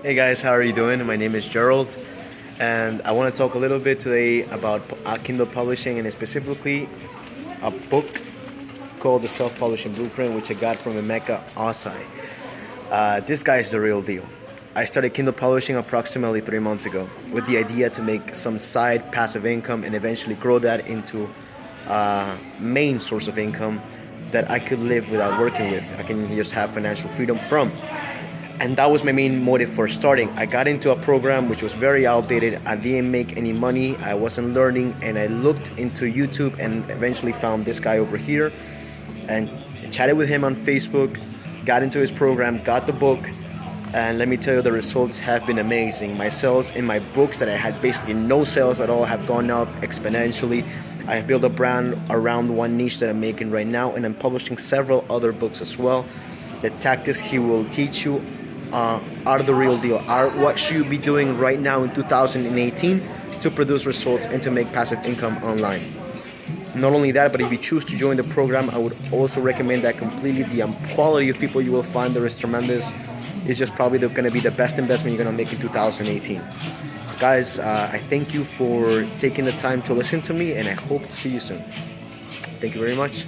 Hey guys, how are you doing? My name is Gerald, and I want to talk a little bit today about Kindle publishing, and specifically a book called The Self-Publishing Blueprint, which I got from Emeka Osai. This guy is the real deal. I started Kindle publishing approximately 3 months ago with the idea to make some side passive income and eventually grow that into a main source of income that I could live without working with. I can just have financial freedom from. And that was my main motive for starting. I got into a program which was very outdated. I didn't make any money. I wasn't learning, and I looked into YouTube and eventually found this guy over here and chatted with him on Facebook, got into his program, got the book, and let me tell you, the results have been amazing. My sales in my books that I had basically no sales at all have gone up exponentially. I have built a brand around one niche that I'm making right now, and I'm publishing several other books as well. The tactics he will teach you are the real deal, are what should you be doing right now in 2018 to produce results and to make passive income online. Not only that, but if you choose to join the program, I would also recommend that completely. The quality of people you will find there is tremendous. It's just probably going to be the best investment you're going to make in 2018. Guys, I thank you for taking the time to listen to me, and I hope to see you soon. Thank you very much.